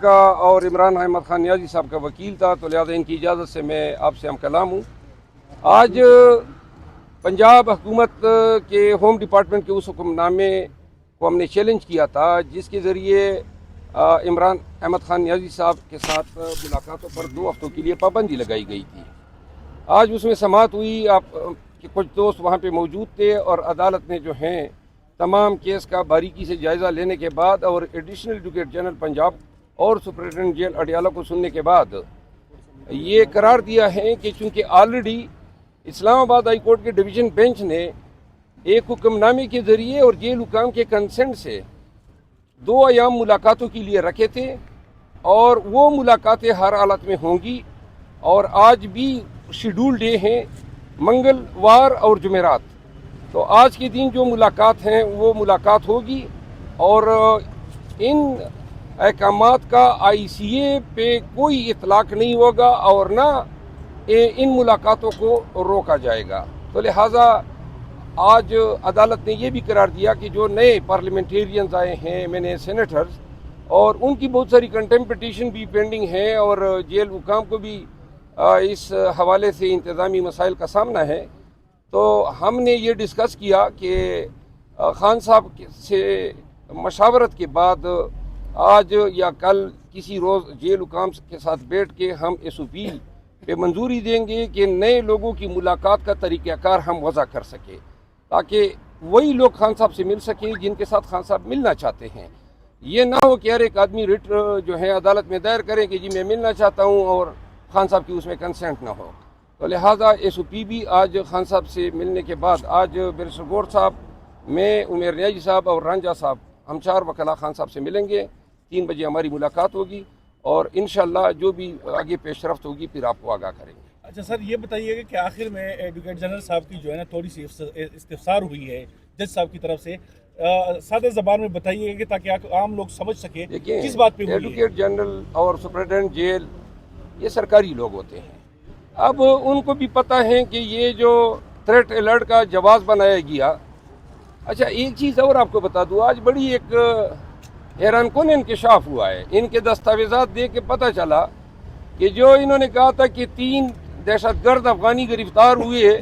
کا اور عمران احمد خان نیازی صاحب کا وکیل تھا، تو لہٰذا ان کی اجازت سے میں آپ سے ہم کلام ہوں۔ آج پنجاب حکومت کے ہوم ڈپارٹمنٹ کے اس حکم نامے کو ہم نے چیلنج کیا تھا، جس کے ذریعے عمران احمد خان نیازی صاحب کے ساتھ ملاقاتوں پر 2 ہفتوں کے لیے پابندی لگائی گئی تھی۔ آج اس میں سماعت ہوئی، آپ کے کچھ دوست وہاں پہ موجود تھے، اور عدالت نے جو ہیں تمام کیس کا باریکی سے جائزہ لینے کے بعد اور ایڈیشنل ایڈوکیٹ جنرل پنجاب اور سپرنٹینڈنٹ جیل اڈیالہ کو سننے کے بعد یہ قرار دیا ہے کہ چونکہ آلریڈی اسلام آباد ہائی کورٹ کے ڈویژن بینچ نے ایک حکم نامے کے ذریعے اور جیل حکام کے کنسنٹ سے 2 ایام ملاقاتوں کے لیے رکھے تھے، اور وہ ملاقاتیں ہر حالت میں ہوں گی، اور آج بھی شیڈول ڈے ہیں، منگلوار اور جمعرات۔ تو آج کے دن جو ملاقات ہیں وہ ملاقات ہوگی، اور ان احکامات کا آئی سی اے پہ کوئی اطلاق نہیں ہوگا اور نہ ان ملاقاتوں کو روکا جائے گا۔ تو لہٰذا آج عدالت نے یہ بھی قرار دیا کہ جو نئے پارلیمنٹیرینز آئے ہیں، میں نے سینیٹرز، اور ان کی بہت ساری کنٹمپٹ پٹیشن بھی پینڈنگ ہے، اور جیل حکام کو بھی اس حوالے سے انتظامی مسائل کا سامنا ہے۔ تو ہم نے یہ ڈسکس کیا کہ خان صاحب سے مشاورت کے بعد آج یا کل کسی روز جیل حکام کے ساتھ بیٹھ کے ہم اس اپیل پہ منظوری دیں گے کہ نئے لوگوں کی ملاقات کا طریقہ کار ہم وضع کر سکیں، تاکہ وہی لوگ خان صاحب سے مل سکیں جن کے ساتھ خان صاحب ملنا چاہتے ہیں۔ یہ نہ ہو کہ ہر ایک آدمی رٹ جو ہے عدالت میں دائر کرے کہ جی میں ملنا چاہتا ہوں اور خان صاحب کی اس میں کنسنٹ نہ ہو۔ تو لہٰذا ایس او پی بھی آج خان صاحب سے ملنے کے بعد آج بیرسٹر گور صاحب، میں عمیر نیازی صاحب اور رانجھا صاحب، ہم 4 وکلاء خان صاحب سے ملیں گے۔ 3 بجے ہماری ملاقات ہوگی، اور انشاءاللہ جو بھی آگے پیش رفت ہوگی پھر آپ کو آگاہ کریں گے۔ اچھا سر، یہ بتائیے گا کہ آخر میں ایڈوکیٹ جنرل صاحب کی جو ہے نا تھوڑی سی استفسار ہوئی ہے جج صاحب کی طرف سے، سادہ زبان میں بتائیے گا کہ تاکہ عام لوگ سمجھ سکیں کس بات پہ ہوئی ہے۔ ایڈوکیٹ جنرل اور سپرنٹینڈنٹ جیل یہ سرکاری لوگ ہوتے ہیں، اب ان کو بھی پتہ ہے کہ یہ جو تھریٹ الرٹ کا جواز بنایا گیا۔ اچھا ایک چیز اور آپ کو بتا دوں، آج بڑی ایک حیران کن انکشاف ہوا ہے۔ ان کے دستاویزات دیکھ کے پتہ چلا کہ جو انہوں نے کہا تھا کہ 3 دہشت گرد افغانی گرفتار ہوئے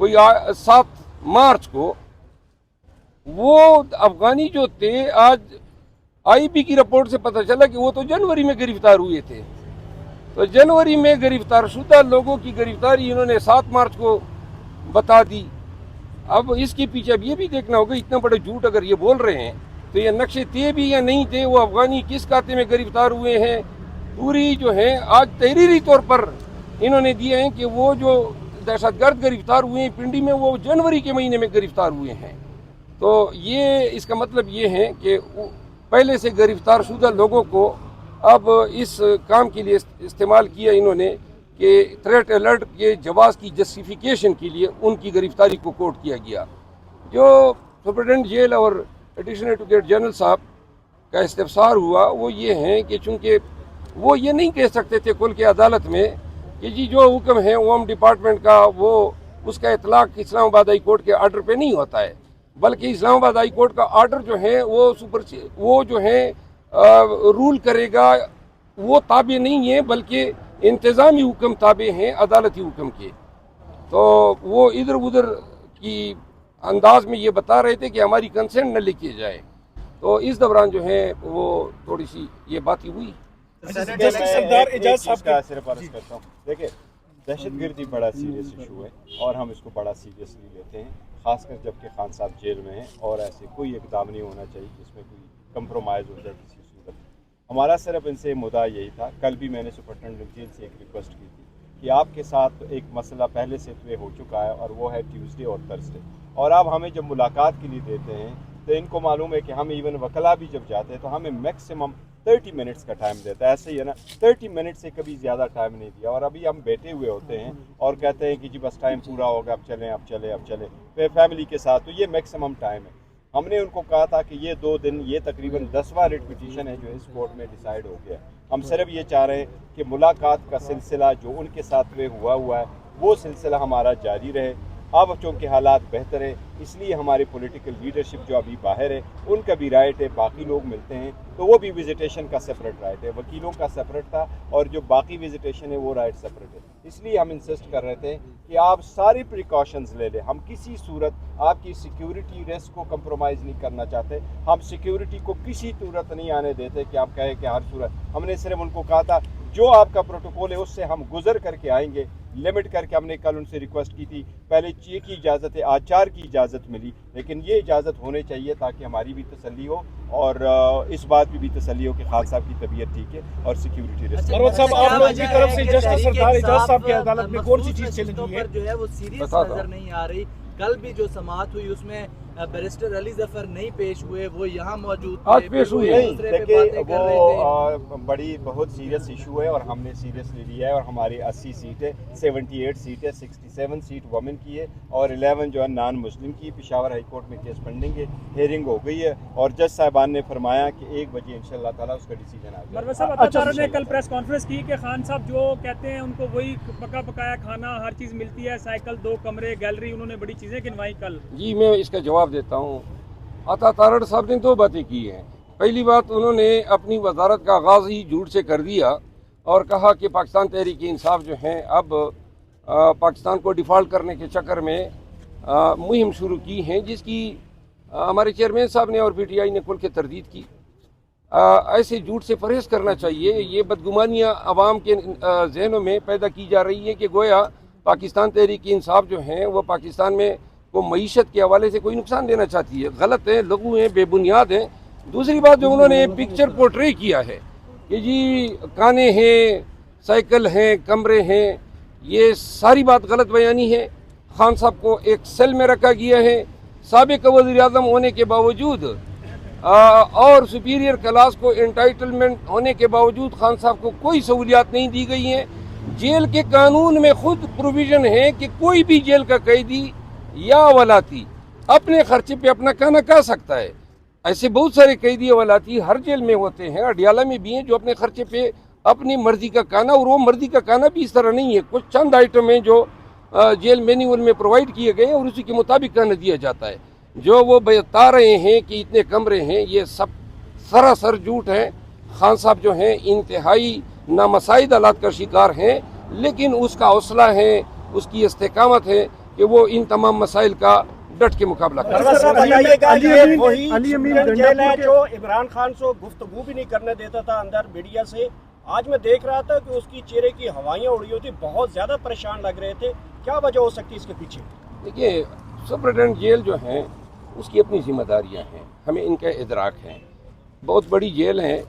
کوئی 7 مارچ کو، وہ افغانی جو تھے آج آئی بی کی رپورٹ سے پتہ چلا کہ وہ تو جنوری میں گرفتار ہوئے تھے۔ تو جنوری میں گرفتار شدہ لوگوں کی گرفتاری انہوں نے 7 مارچ کو بتا دی۔ اب اس کے پیچھے اب یہ بھی دیکھنا ہوگا، اتنا بڑا جھوٹ اگر یہ بول رہے ہیں تو یہ نقشے تھے بھی یا نہیں تھے، وہ افغانی کس کھاتے میں گرفتار ہوئے ہیں، پوری جو ہیں آج تحریری طور پر انہوں نے دیے ہیں کہ وہ جو دہشت گرد گرفتار ہوئے ہیں پنڈی میں، وہ جنوری کے مہینے میں گرفتار ہوئے ہیں۔ تو یہ اس کا مطلب یہ ہے کہ پہلے سے گرفتار شدہ لوگوں کو اب اس کام کے لیے استعمال کیا انہوں نے کہ تھریٹ الرٹ کے جواز کی جسٹیفیکیشن کے لیے ان کی گرفتاری کو کوٹ کیا گیا۔ جو سپرنٹینڈنٹ جیل اور ایڈیشنل ایڈوکیٹ جنرل صاحب کا استفسار ہوا وہ یہ ہیں کہ چونکہ وہ یہ نہیں کہہ سکتے تھے کل کے عدالت میں کہ جی جو حکم ہے ہوم ڈپارٹمنٹ کا وہ اس کا اطلاق اسلام آباد ہائی کورٹ کے آرڈر پہ نہیں ہوتا ہے، بلکہ اسلام آباد ہائی کورٹ کا آرڈر جو ہے وہ جو ہے رول کرے گا، وہ تابع نہیں ہے بلکہ انتظامی حکم تابع ہیں عدالتی حکم کے۔ تو وہ ادھر ادھر کی انداز میں یہ بتا رہے تھے کہ ہماری کنسنٹ نہ لکھی جائے، تو اس دوران جو ہے وہ تھوڑی سی یہ باتیں ہوئی۔ دیکھیں دہشت گردی بڑا سیریس ایشو ہے اور ہم اس کو بڑا سیریسلی لیتے ہیں، خاص کر جب کہ خان صاحب جیل میں ہیں، اور ایسے کوئی اقدام نہیں ہونا چاہیے جس میں کوئی کمپرومائز ہو جائے کسی صورت۔ ہمارا صرف ان سے مدعا یہی تھا، کل بھی میں نے سپرنٹینڈنٹ جیل سے ایک ریکویسٹ کی تھی کہ آپ کے ساتھ ایک مسئلہ پہلے سے طے ہو چکا ہے اور وہ ہے ٹیوزڈے اور تھرسڈے، اور آپ ہمیں جب ملاقات کے لیے دیتے ہیں تو ان کو معلوم ہے کہ ہم ایون وکلا بھی جب جاتے ہیں تو ہمیں میکسیمم 30 منٹس کا ٹائم دیتا ہے، ایسے ہی ہے نا، 30 منٹ سے کبھی زیادہ ٹائم نہیں دیا، اور ابھی ہم بیٹھے ہوئے ہوتے ہیں اور کہتے ہیں کہ جی بس ٹائم پورا ہوگا، اب چلیں پھر فیملی کے ساتھ، تو یہ میکسیمم ٹائم ہے۔ ہم نے ان کو کہا تھا کہ یہ 2 دن، یہ تقریباً 10واں ریٹ پٹیشن ہے جو اس کورٹ میں ڈیسائیڈ ہو گیا، ہم صرف یہ چاہ رہے ہیں کہ ملاقات کا سلسلہ جو ان کے ساتھ میں ہوا ہے وہ سلسلہ ہمارا جاری رہے۔ اب چونکہ حالات بہتر ہیں اس لیے ہماری پولیٹیکل لیڈرشپ جو ابھی باہر ہے ان کا بھی رائٹ ہے، باقی لوگ ملتے ہیں تو وہ بھی وزیٹیشن کا سپریٹ رائٹ ہے، وکیلوں کا سپریٹ تھا اور جو باقی وزیٹیشن ہے وہ رائٹ سپریٹ ہے۔ اس لیے ہم انسسٹ کر رہے تھے کہ آپ ساری پریکاشنز لے لیں، ہم کسی صورت آپ کی سیکیورٹی ریسک کو کمپرومائز نہیں کرنا چاہتے، ہم سیکیورٹی کو کسی صورت نہیں آنے دیتے کہ آپ کہیں کہ ہر صورت، ہم نے صرف ان کو کہا تھا جو آپ کا پروٹوکول ہے اس سے ہم گزر کر کے آئیں گے، لمٹ کر کے ہم نے کل ان سے ریکویسٹ کی تھی، پہلے یہ کی اجازت ہے، آج 4 کی اجازت ملی، لیکن یہ اجازت ہونے چاہیے تاکہ ہماری بھی تسلی ہو اور اس بات کی بھی تسلی ہو کہ خان صاحب کی طبیعت ٹھیک ہے اور سیکیورٹی ریسک۔ مروت صاحب آپ لوگوں کی طرف سے جسٹس سردار اعجاز صاحب کی عدالت میں کون سی چیز چیلنج ہوئی ہے؟ جو ہے وہ سیریس نظر نہیں آ رہی، کل بھی جو سماعت ہوئی اس میں بیرسٹر علی ظفر نہیں پیش ہوئے، وہ یہاں موجود تھے، آج پیش ہوئے نہیں دیکھیں وہ بڑی بہت سیریس ایشو ہے اور ہم نے سیریسلی لیا ہے اور ہماری 80 سیٹ ہے، 78 سیٹ ہے، 67 سیٹ وومن کی ہے اور 11 جو ہے نان مسلم کی۔ پشاور ہائی کورٹ میں کیس پینڈنگ ہے، ہیئرنگ ہو گئی ہے اور جج صاحبان نے فرمایا کہ 1 بجے انشاءاللہ تعالیٰ اس کا ڈیسیجن آ جائے۔ مروت صاحب عطا تارڑ نے کل پریس کانفرنس کی کہ خان صاحب جو کہتے ہیں ان کو وہی پکا پکایا کھانا ہر چیز ملتی ہے، سائیکل، 2 کمرے، گیلری، انہوں نے بڑی چیزیں گنوائی کل۔ جی میں اس کا جواب دیتا ہوں۔ عطا تارڑ صاحب نے 2 باتیں کی ہیں۔ پہلی بات، انہوں نے اپنی وزارت کا آغاز ہی جھوٹ سے کر دیا اور کہا کہ پاکستان تحریک انصاف جو ہیں اب پاکستان کو ڈیفالٹ کرنے کے چکر میں مہم شروع کی ہیں، جس کی ہمارے چیئرمین صاحب نے اور پی ٹی آئی نے کھل کے تردید کی۔ ایسے جھوٹ سے پرہیز کرنا چاہیے۔ یہ بدگمانیاں عوام کے ذہنوں میں پیدا کی جا رہی ہیں کہ گویا پاکستان تحریک انصاف جو ہیں وہ پاکستان میں کو معیشت کے حوالے سے کوئی نقصان دینا چاہتی ہے۔ غلط ہیں، لغو ہیں، بے بنیاد ہیں۔ دوسری بات جو انہوں نے پکچر پورٹری کیا ہے کہ جی کانے ہیں، سائیکل ہیں، کمرے ہیں، یہ ساری بات غلط بیانی ہے۔ خان صاحب کو ایک سیل میں رکھا گیا ہے، سابق وزیر اعظم ہونے کے باوجود اور سپیریئر کلاس کو انٹائٹلمنٹ ہونے کے باوجود خان صاحب کو کوئی سہولیات نہیں دی گئی ہیں۔ جیل کے قانون میں خود پروویژن ہے کہ کوئی بھی جیل کا قیدی یا ولاتی اپنے خرچے پہ اپنا کھانا کھا سکتا ہے۔ ایسے بہت سارے قیدی ولاتی ہر جیل میں ہوتے ہیں، اڈیالہ میں بھی ہیں، جو اپنے خرچے پہ اپنی مرضی کا کھانا، اور وہ مرضی کا کھانا بھی اس طرح نہیں ہے، کچھ چند آئٹم ہیں جو جیل مینیول میں پرووائڈ کیے گئے ہیں اور اسی کے مطابق کھانا دیا جاتا ہے۔ جو وہ بتا رہے ہیں کہ اتنے کمرے ہیں، یہ سب سراسر جھوٹ ہیں۔ خان صاحب جو ہیں انتہائی نامساعد حالات کا شکار ہیں، لیکن اس کا حوصلہ ہے، اس کی استقامت ہے کہ وہ ان تمام مسائل کا ڈٹ کے مقابلہ کریں۔ علی امین جیل ہے جو عمران خان سے گفتگو بھی نہیں کرنے دیتا تھا اندر میڈیا سے، آج میں دیکھ رہا تھا کہ اس کی چہرے کی ہوائیاں اڑی ہوئی تھی، بہت زیادہ پریشان لگ رہے تھے، کیا وجہ ہو سکتی ہے اس کے پیچھے؟ دیکھیے سپرنٹینڈنٹ جیل جو ہیں اس کی اپنی ذمہ داریاں ہیں، ہمیں ان کا ادراک ہے، بہت بڑی جیل ہیں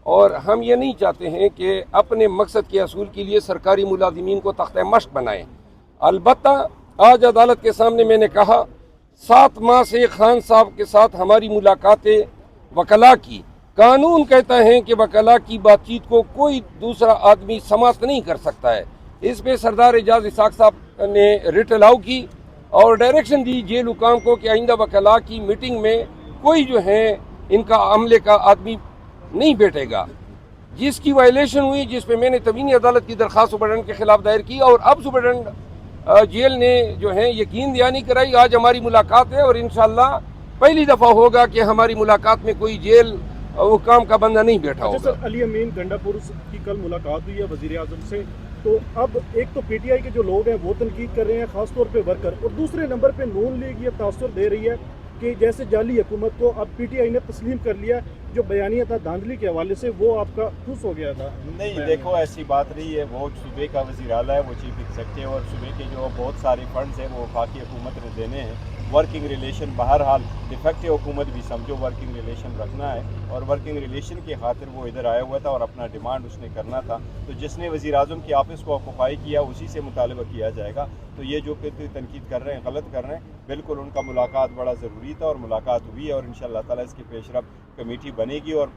اور ہم یہ نہیں چاہتے ہیں کہ اپنے مقصد کے حصول کے لیے سرکاری ملازمین کو تختہ مشق بنائیں۔ البتہ آج عدالت کے سامنے میں نے کہا 7 ماہ سے خان صاحب کے ساتھ ہماری ملاقاتیں وکلاء کی، قانون کہتا ہے کہ وکلاء کی بات چیت کو کوئی دوسرا آدمی سماعت نہیں کر سکتا ہے۔ اس پہ سردار اعجاز اسحاق صاحب نے ریٹ الاؤ کی اور ڈائریکشن دی جیل حکام کو کہ آئندہ وکلاء کی میٹنگ میں کوئی جو ہے ان کا عملے کا آدمی نہیں بیٹھے گا، جس کی وائلیشن ہوئی، جس پہ میں نے تبینی عدالت کی درخواست سپرنٹینڈنٹ کے خلاف دائر کی اور اب سپرنٹینڈنٹ جیل نے جو ہے یقین دہانی کرائی۔ آج ہماری ملاقات ہے اور انشاءاللہ پہلی دفعہ ہوگا کہ ہماری ملاقات میں کوئی جیل حکام کا بندہ نہیں بیٹھا ہوگا۔ سر علی امین گنڈا پور کی کل ملاقات ہوئی ہے وزیر اعظم سے، تو اب ایک تو پی ٹی آئی کے جو لوگ ہیں وہ تنقید کر رہے ہیں، خاص طور پہ ورکر، اور دوسرے نمبر پہ نون لیگ یہ تاثر دے رہی ہے کہ جیسے جعلی حکومت کو اب پی ٹی آئی نے تسلیم کر لیا، جو بیانیہ تھا دھاندلی کے حوالے سے وہ آپ کا ٹھوس ہو گیا تھا۔ نہیں دیکھو ایسی بات نہیں ہے، وہ صوبے کا وزیر اعلیٰ ہے، وہ چیف ایگزیکٹو، اور صوبے کے جو بہت سارے فنڈز ہیں وہ وفاقی حکومت نے دینے ہیں۔ ورکنگ ریلیشن بہرحال ڈیفیکٹو حکومت بھی سمجھو ورکنگ ریلیشن رکھنا ہے، اور ورکنگ ریلیشن کی خاطر وہ ادھر آیا ہوا تھا اور اپنا ڈیمانڈ اس نے کرنا تھا، تو جس نے وزیر اعظم کی آفس کو آکوپائی کیا اسی سے مطالبہ کیا جائے گا۔ تو یہ جو تنقید کر رہے ہیں غلط کر رہے ہیں، بالکل ان کا ملاقات بڑا ضروری تھا اور ملاقات ہوئی ہے، اور انشاءاللہ تعالیٰ اس کی پیش رفت کمیٹی بنے گی اور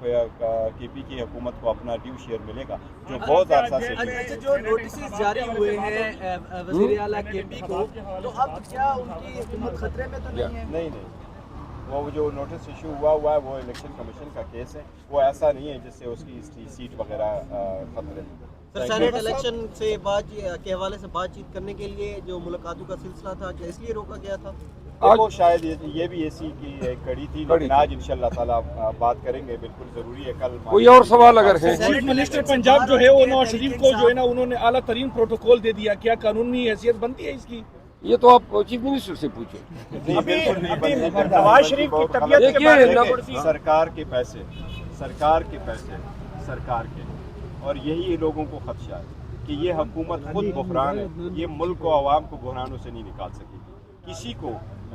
کے پی کی حکومت کو اپنا ڈیو شیئر ملے گا جو بہت عرصہ سے جو نوٹسز جاری ہوئے ہیں وزیر اعلیٰ کے پی کو، تو اب کیا ان کی حکومت خطرے میں تو نہیں ہے؟ نہیں، وہ جو نوٹس ایشو ہوا ہے وہ الیکشن کمیشن کا کیس ہے، وہ ایسا نہیں ہے جس سے اس کی سیٹ وغیرہ خطرے میں۔ سر سینیٹ الیکشن سے کے حوالے سے بات چیت کرنے کے لیے جو ملاقاتوں کا سلسلہ تھا کیا اس لیے روکا گیا تھا؟ دیکھو شاید یہ بھی اسی کی ایک کڑی تھی، لیکن آج انشاءاللہ تعالیٰ بات کریں گے، بالکل ضروری ہے۔ کل کوئی اور سوال اگر ہے؟ چیف منسٹر پنجاب جو ہے وہ نواز شریف کو جو ہے نا انہوں نے اعلیٰ ترین پروٹوکول دے دیا، کیا قانونی حیثیت بنتی ہے اس کی؟ یہ تو آپ چیف منسٹر سے پوچھیں۔ نواز شریف کی طبیعت کے بارے میں سرکار کے پیسے سرکار کے، اور یہی لوگوں کو خدشہ ہے کہ یہ حکومت خود بحران ہے، یہ ملک و عوام کو بحرانوں سے نہیں نکال سکے گی۔ کسی کو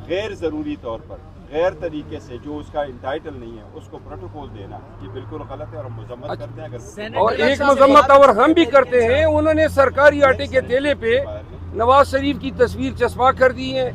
غیر ضروری طور پر غیر طریقے سے جو اس کا انٹائٹل نہیں ہے اس کو پروٹوکول دینا یہ بالکل غلط ہے، اور ہم مذمت کرتے ہیں۔ اگر اور ایک مذمت اور ہم بھی کرتے ہیں، انہوں نے سرکاری آٹے کے تھیلے پہ نواز شریف کی تصویر چسپا کر دی ہے،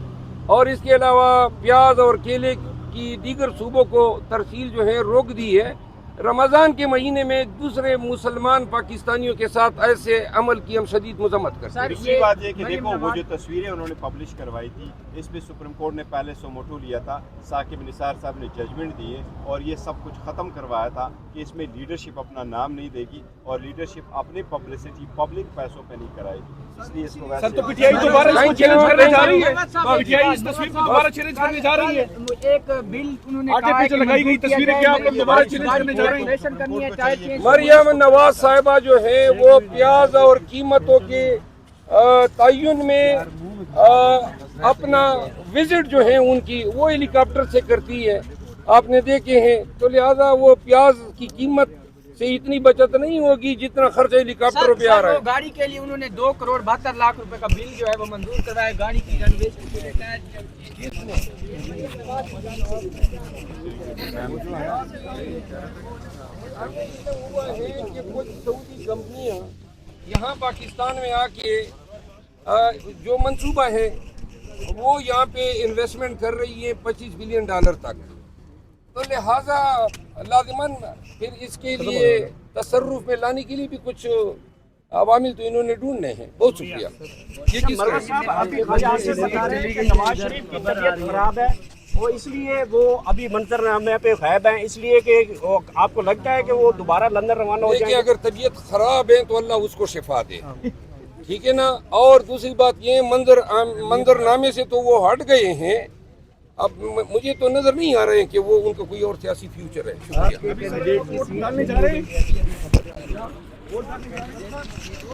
اور اس کے علاوہ پیاز اور کیلے کی دیگر صوبوں کو ترسیل جو ہے روک دی ہے۔ رمضان کے مہینے میں دوسرے مسلمان پاکستانیوں کے ساتھ ایسے عمل کی ہم شدید مذمت کرتے ہیں۔ دوسری بات یہ کہ دیکھو وہ جو تصویریں انہوں نے پبلش کروائی تھی، اس پہ سپریم کورٹ نے پہلے سو موٹو لیا تھا، ثاقب نثار صاحب نے ججمنٹ دیے اور یہ سب کچھ ختم کروایا تھا کہ اس میں لیڈرشپ اپنا نام نہیں دے گی اور لیڈرشپ اپنی پبلسٹی پبلک پیسوں پہ نہیں کرائے گی، اس لیے اس کو سر تو ویسے پی ٹی آئی دوبارہ اس کو چیلنج کرنے جا رہی ہے، پی ٹی آئی اس تصویر کو دوبارہ چیلنج کرنے جا رہی ہے۔ ایک بل انہوں نے آگے پیچھے لگائی گئی تصویریں کیا آپ لوگ دوبارہ چیلنج کرنے جا رہے ہیں؟ کرنی ہے چاہے مریم نواز صاحبہ جو ہیں وہ پیاز اور قیمتوں کے تعین میں اپنا وزٹ جو ہے ان کی وہ ہیلی کاپٹر سے کرتی ہے، آپ نے دیکھے ہیں، تو لہذا وہ پیاز کی قیمت سے اتنی بچت نہیں ہوگی جتنا خرچ ہیلی کاپٹروں پہ آ رہا ہے۔ گاڑی کے لیے انہوں نے 2.72 کروڑ کا بل جو ہے وہ منظور کروایا گاڑی کی رینوویشن کے لیے۔ ہوا ہے کہ کچھ سعودی کمپنیاں یہاں پاکستان میں آ کے جو منصوبہ ہے وہ یہاں پہ انویسٹمنٹ کر رہی ہے $25 بلین تک، تو لہٰذا لازماً پھر اس کے لیے تصرف میں لانے کے لیے بھی کچھ عوامل تو انہوں نے ڈھونڈنے ہیں۔ بہت شکریہ۔ یہ کس ملک صاحب ابھی خواجہ آصف بتا رہے ہیں کہ نواز شریف کی طبیعت خراب ہے، وہ اس لیے وہ ابھی منظرنامے پہ غائب ہیں، اس لیے کہ آپ کو لگتا ہے کہ وہ دوبارہ لندن روانہ ہو جائیں دیکھیں، گے؟ اگر طبیعت خراب ہے تو اللہ اس کو شفا دے، ٹھیک ہے نا۔ اور دوسری بات یہ منظرنامے سے تو وہ ہٹ گئے ہیں، اب مجھے تو نظر نہیں آ رہے ہیں کہ وہ ان کا کوئی اور سیاسی فیوچر ہے۔ شکریہ۔